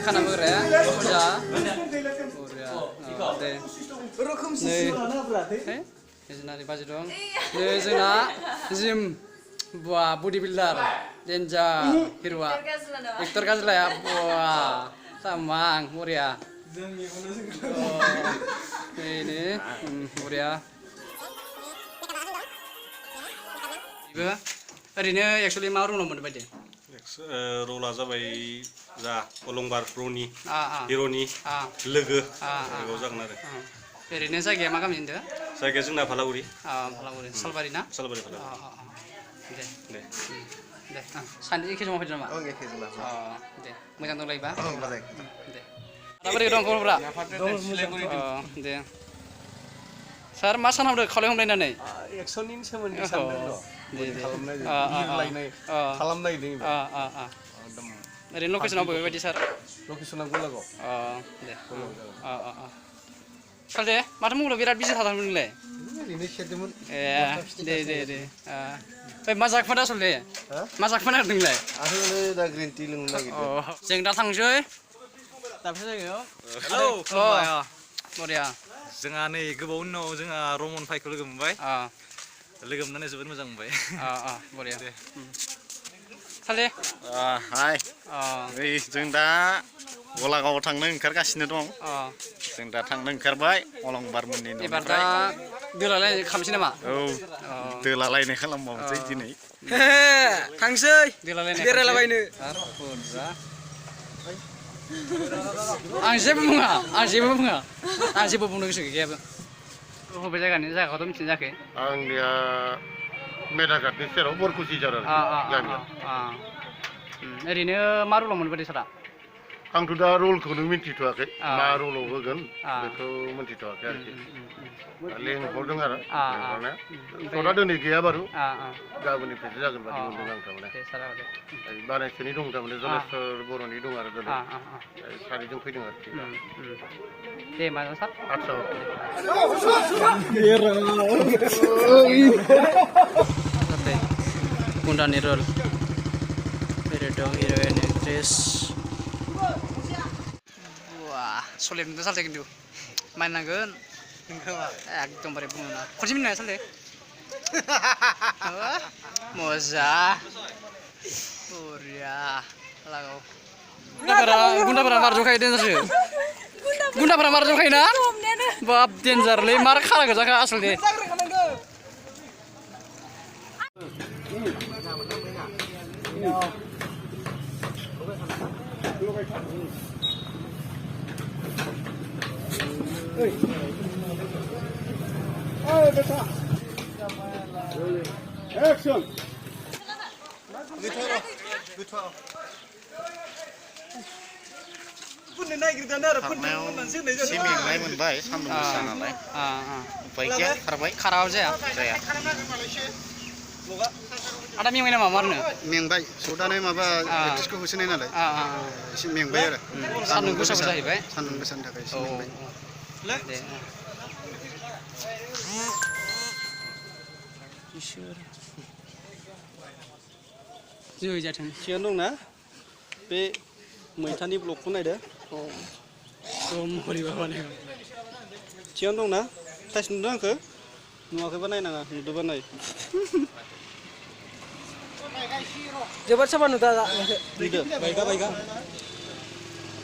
खाना बोग्राया बुरजा दे जोंना बाजै दं जोंना जिम बुवा बडि बिल्डार डेन्जार हिर'आ एक्टर गाज्लाया बुवा सामां बरिया ini बरिया बेबो ओरैनो एक्सुअलि मा रलाव मोनदों बायदि रला जाबाय जा अलंबार प्र'नि हिर'नि लोगो बेयाव जागोन आरो ओरैनो जायगाया मा गामि होनदों जायगाया जोंना फालागुरि सालबारि ना सालबारि दे सानैजों एखे जमा फैदों नामा एखे जमा दे मोजां दंलायोबा दे माबोरै दं खबरफ्रा दे सार मा सानहाबदों खावलाय हमलायनानै एक्सननि सोमोन्दै सानदों खालामनायदों ओरैनो लकेसनाव बेबायदि सार लकेसना गलागाव दे सालथे माथो मबाइलाव बिराद बिजि थादोंमोन नोंलाय ओरैनो सेरदोंमोन दे ओमफ्राय मा जाखोमोन आसलथे मा जाखोमोन आरो नोंलाय आरो दा ग्रिन टि लोंनो नागिरदों जों दा थांसै दाबसे जायगायाव हेलौ बरिया जोंहा नै गोबावनि उनाव जोंहा रमन भाइखौ लोगो मोनबाय लोगो मोननानै जोबोद मोजां मोनबाय बरिया सालथे हाय जों दा गलागावआव थांनो ओंखारगासिनो दं जों दा थांनो ओंखारबाय अलंबार मोननि न'निफ्राय एबार दा दोलालायनाय खालामसै नामा दोलालायनाय खालामबावनोसै दिनै थांसै दोलालायनाय बेरायलाबायनो आं जेबो बुंनो गोसो गैयाबो बबे जायगानि जायगाखौथ' मिथिनाय जायाखै आंनिया मेदाघाटनि सेराव बरकुसि जारा ओरैनो मा रलाव मोनबोदों सारा आंथ' दा रलखौनो मिन्थिथ'वाखै मा रलाव होगोन बेखौ मिन्थिथ'वाखै आरोखि लेंहरदों आरो लेंहरनाया सदा दिनै गैया बारु गाबोननिफ्रायसो जागोन बादि मोनदों आं थारमाने बानायसोनि दं थारमाने जलेस्वर बर'नि दं आरो दिनै सानैजों फैदों आरोखि दे मा सार आदसा गुन्डानि रल बेरे दं हिर'इन एक्ट्रेस सलिमजों सालथे खिन्थु मानिनांगोन एकदमबारे बुङो ना खनसे मिनिनाय सालथे मजा बरिया लागाव गुन्डाफोरा मार जखायो देन्जारसो गुन्डाफोरा मार जखायो ना बाब देन्जारलै मार खारा गोजाखा आसलथे Action! मेंनाय मोनबाय सान्दुं गोसा नालाय उपाय गैया खारबाय खाराबा जाया आदा मेंबाय नामा मारनो मेंबाय सदानो माबा एक्ट्रेसखौ होसोनाय नालाय एसे मेंबाय आरो सान्दुं गोसाबो जाहैबाय सान्दुं गोसानि थाखाय एसे मेंबाय दे जै जाथों थिगानो दंना बे मैथानि ब्लगखौ नायदो थिगानो दंना थाइस नुदों आंखौ नुवाखैबा नायनाङा नुदोंबा नाय जोबोद साफा नुदों नुदो बायगा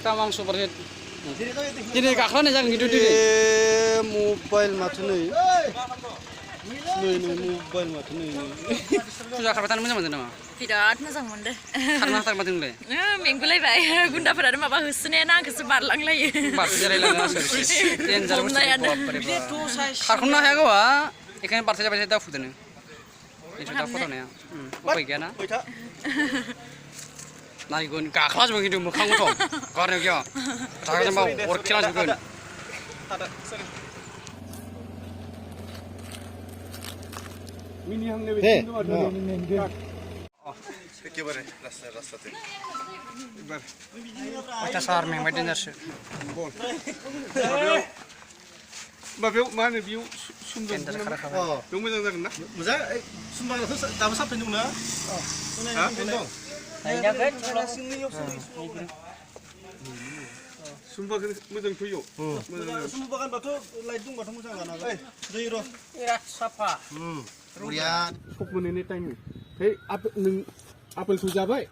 तामां सुपारहिट दिनै गाखोनाय जागोन खिन्थु दिनै मबाइल माथो नै मबाइल माथो नै फुजा खारबाय थानो मोजां मोनदों नामा बिराद मोजां मोनदों खारना थारमादों नोंलाय मेंगुलायबाय गुन्दाफोरानो माबा होसोनायानो आंखौसो बारलांलायो बारसे जिरायलाङो देन्जार खारख'नो हाया गावहा बेखायनो बारसे जाबाय दा फुदोनो दा फट'नाया उपाय गैयाना नायगोन गाख्लाजोबो खिन्थु मोखां मथ' गारनायाव गैया रागाजोंबा अरखेलाजोबगोन एखेबारे रास्ताते अयथासार मेंबाय देन्जारसो माबायाव मा होनो बेयाव सुमदों Cancel बेयाव खालाम मोजां जागोन ना मोजां सुमबागाथ' दाबो साफाय दं ना सुमबागोन मोजां फैयो सुमबा गानबाथ' लाइट दंबाथ' मोजां गाना दै र' बिराद साफा बरिया खब मोनैनि टाइम है नों आपेलखौ जाबाय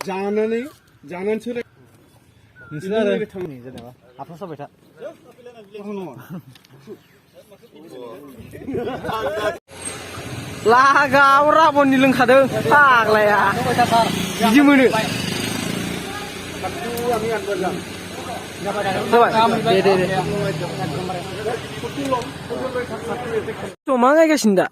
जानानैसो नोंसोर आरो थांनि जेनेबा आफा साबाय था लागाव राबननि लोंखादों फाग्लाया बिदि मोनो मा गायगासिनो दा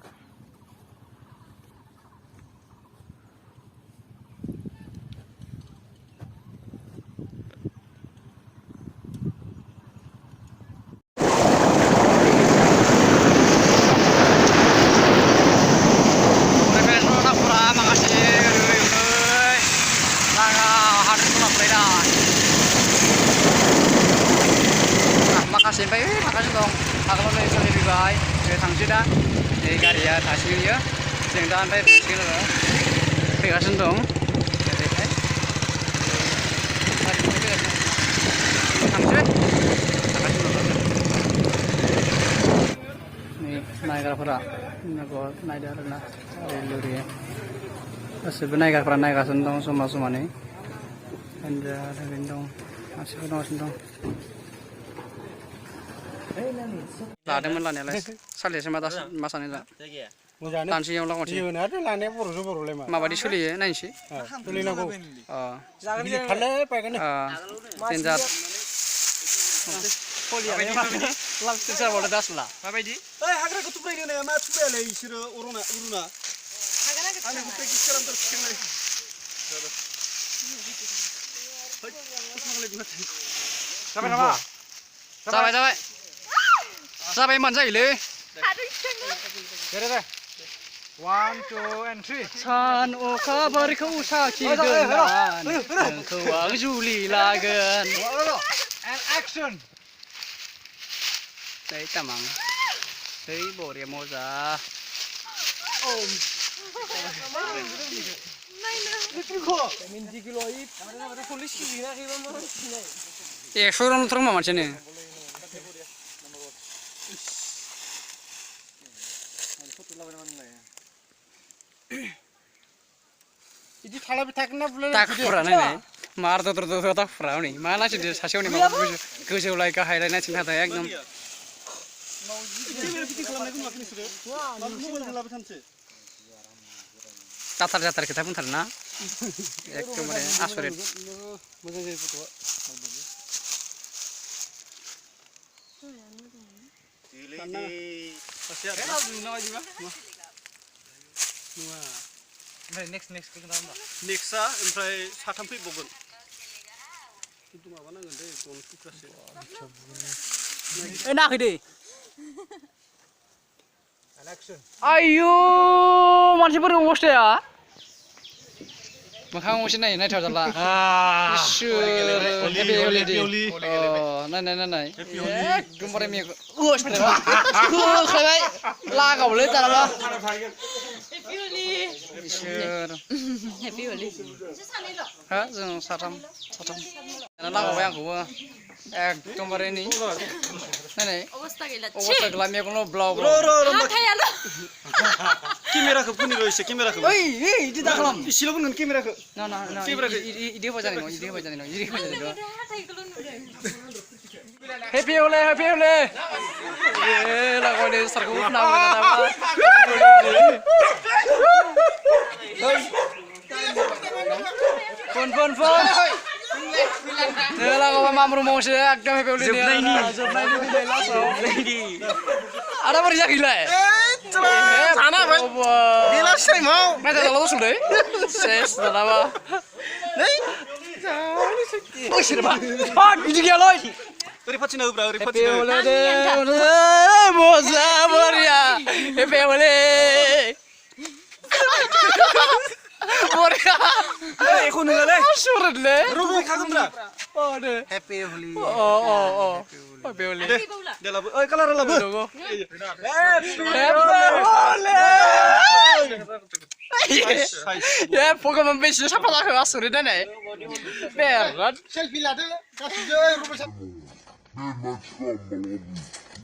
माखासे ओमफ्राय माखासे दं आगोलावनो सोलिबाय थांसै दा नै गारिया थासिगोन जों दा ओमफ्राय थांसिगोन आरो फैगासिनो दं ओरैहाय थांसै नै नायग्राफोरा नायदो आरोना ओरै गासैबो नायग्राफोरा नायगासिनो दं जमा जमानै ओरैनो दं मानसिफोर दंगासिनो दं लादोंमोन लानायालाय सालियासो मा सानो दा दानसेयाव लांगोन माबायदि सोलियो नायनोसै सोलिनांगौ माबायदि हाग्राखौ थुब्रायनो नाया मा थुब्रायालाय बिसोरो अरुना आंनि प्रेक्टिस खालामथार थिखांनाय जाबाय जाबाय मान जायोलै 1 2 and 3 सान अखाफोरखौ साखि दोननानै नोंखौ आं जुलि लागोन and action नै tamang नै बरिया मजा एकस' रां मा मानसियानो बिदि थालाबाय थागोन ना बुलाय दाखुरा नायनाय मार दद्र दाखुरा हनै मा नायसिनो सासेयाव माबा गोजौलाय गाहायलाय नायसिनो थाथाय एकदम जाथार खोथा बुंथारो ना एकदमबारे आसरित मोजां जायो फट'आ नेक्स्टआ ओमफ्राय साथाम फैबावगोन खिन्थु माबानांगोन दै गन थुख्रासे नाखै दै आयु मानसिफोर अबस्थाया मोखां गंसे नायथाव जाला नाय एकदमबारे होखाबाय लागावलै दाना हा जों साथाम लागावबाय आंखौबो एकदमबारे नै नायनाय अबस्था गैला मेगनाव ब्लाव केमेराखौ फुनि र' एसे केमेराखौ ओइ इदि दा खालाम इसेल' बुंगोन केमेराखौ इदि होबाय जानाय नङा हेपि होले लागावदे सारखौ फन लागावबा मामरु मावसो एकदम हेपि होले जोबनायनि लास्टआव आदा बोरै जाखैलाय जाना हाबाय बेलासि टाइमाव नायथा जाला दसलै सेस दानाबा नै बोसोरबा बिदि गैयालै ओरै फाथिना होब्रा ओरै फाथिना मजा बरिया हेपि होले बरिया एखौ नङालै सुरदले रुबैखागोनब्रा Oh, deh. Happy Holi. Oh. Happy Holi. Dia labu. Oh, kalah labu. Ya, pokoknya membeli siapa lah yang asur itu nih. Berat. Selfie lah deh, kasih je rumah